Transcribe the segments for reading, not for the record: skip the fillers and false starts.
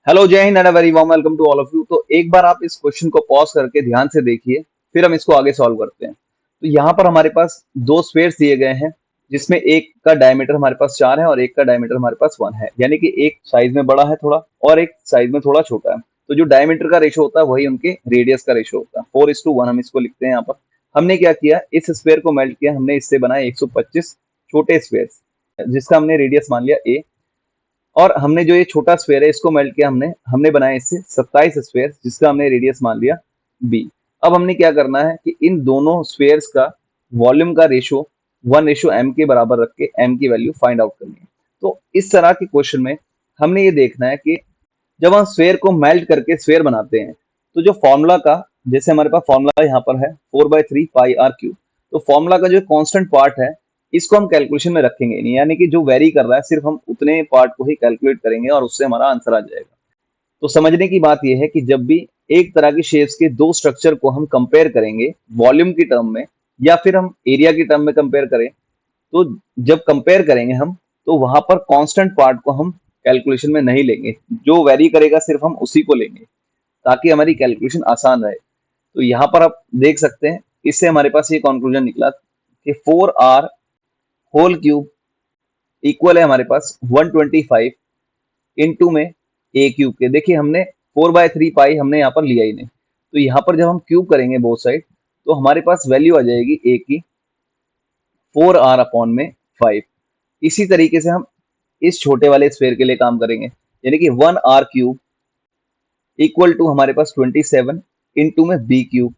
Hello, Jai Hind and very warm welcome to all of you. तो एक बार आप इस क्वेश्चन को पॉज करके ध्यान से देखिए, फिर हम इसको आगे सॉल्व करते हैं। तो यहाँ पर हमारे पास दो स्फीयर्स दिए गए हैं, जिसमें एक का डायमीटर हमारे पास 4 है और एक का डायमीटर हमारे पास 1 है, यानी कि एक साइज में बड़ा है थोड़ा और एक साइज में थोड़ा छोटा है। तो जो डायमीटर का रेशो होता है वही उनके रेडियस का रेशो होता है। 4:1 हम इसको लिखते हैं। यहाँ पर हमने क्या किया, इस स्फीयर को मेल्ट किया, हमने इससे बनाए 125 छोटे स्फीयर्स, जिसका हमने रेडियस मान लिया a। और हमने जो ये छोटा स्फीयर है इसको मेल्ट किया, हमने हमने बनाया इससे 27 स्फीयर, जिसका हमने रेडियस मान लिया b। अब हमने क्या करना है कि इन दोनों स्फीयर्स का वॉल्यूम का रेशो 1:m के बराबर रख के m की वैल्यू फाइंड आउट करनी है। तो इस तरह के क्वेश्चन में हमने ये देखना है कि जब हम स्फीयर को मेल्ट करके स्फीयर बनाते हैं, तो जो फॉर्मूला का, जैसे हमारे पास फॉर्मूला यहाँ पर है 4/3 पाई आर क्यूब, तो फॉर्मूला का जो कांस्टेंट पार्ट है इसको हम कैलकुलेशन में रखेंगे नहीं, यानी कि जो वेरी कर रहा है सिर्फ हम उतने पार्ट को ही कैलकुलेट करेंगे और उससे हमारा आंसर आ जाएगा। तो समझने की बात यह है कि जब भी एक तरह की शेप्स के दो स्ट्रक्चर को हम कंपेयर करेंगे वॉल्यूम की टर्म में या फिर हम एरिया की टर्म में कंपेयर करें, तो जब कंपेयर करेंगे हम, तो वहां पर कांस्टेंट पार्ट को हम कैलकुलेशन में नहीं लेंगे, जो वेरी करेगा सिर्फ हम उसी को लेंगे ताकि हमारी कैलकुलेशन आसान रहे। तो यहाँ पर आप देख सकते हैं, इससे हमारे पास ये कंक्लूजन निकला कि 4r होल क्यूब इक्वल है हमारे पास 125 इंटू में a क्यूब के। देखिए हमने 4/3 पाई हमने यहाँ पर लिया ही नहीं, तो यहाँ पर जब हम क्यूब करेंगे बोथ साइड, तो हमारे पास वैल्यू आ जाएगी a की 4r अपॉन में 5। इसी तरीके से हम इस छोटे वाले स्फीयर के लिए काम करेंगे, यानी कि 1r क्यूब इक्वल टू हमारे पास 27 इंटू में b क्यूब।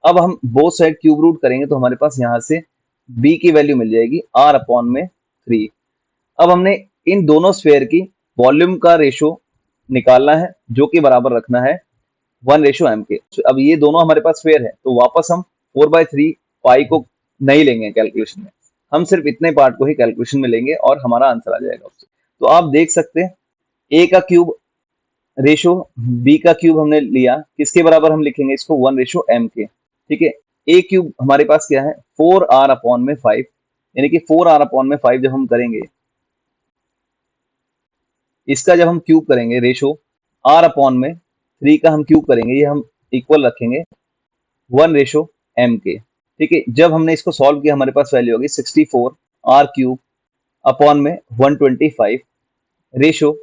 अब हम बोथ साइड क्यूब रूट करेंगे तो हमारे पास यहाँ से b की वैल्यू मिल जाएगी r अपॉन में 3। अब हमने इन दोनों स्फीयर की वॉल्यूम का रेशो निकालना है, जो कि बराबर रखना है 1:m के। अब ये दोनों हमारे पास स्फीयर है, तो वापस हम 4/3 पाई को नहीं लेंगे कैलकुलेशन में, हम सिर्फ इतने पार्ट को ही कैलकुलेशन में लेंगे और हमारा आंसर आ जाएगा उससे। तो आप देख सकते हैं a का क्यूब रेशो b का क्यूब हमने लिया, किसके बराबर हम लिखेंगे इसको 1:m के। ठीक है, a क्यूब हमारे पास क्या है 4r अपॉन में 5, यानी कि 4r अपॉन में 5 जब हम करेंगे, इसका जब हम क्यूब करेंगे रेशो r अपॉन में 3 का हम क्यूब करेंगे, ये हम इक्वल रखेंगे 1:m के। ठीक है, जब हमने इसको सॉल्व किया हमारे पास वैल्यू होगी 64 r क्यूब अपॉन में 125 रेशो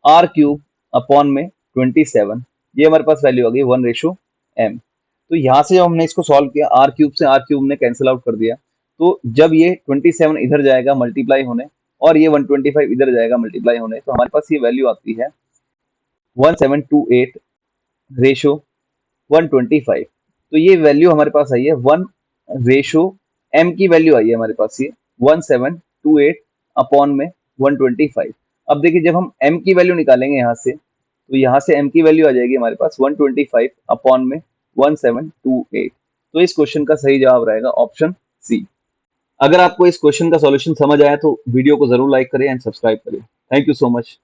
r क्यूब अपॉन में 27, ये हमारे पास वैल्यू होगी 1:m। तो यहाँ से जब हमने इसको सॉल्व किया, r क्यूब से r क्यूब ने कैंसिल आउट कर दिया, तो जब ये 27 इधर जाएगा मल्टीप्लाई होने और ये 125 इधर जाएगा मल्टीप्लाई होने, तो हमारे पास ये वैल्यू आती है 1728 रेशो 125। तो ये वैल्यू हमारे पास आई है 1:m की वैल्यू आई है हमारे पास, ये 1728 अपॉन में 125। अब देखिए जब हम m की वैल्यू निकालेंगे यहाँ से, तो यहाँ से m की वैल्यू आ जाएगी हमारे पास 125 अपॉन में 1728। तो इस क्वेश्चन का सही जवाब रहेगा ऑप्शन सी। अगर आपको इस क्वेश्चन का सॉल्यूशन समझ आया तो वीडियो को जरूर लाइक करें एंड सब्सक्राइब करें। Thank you so much.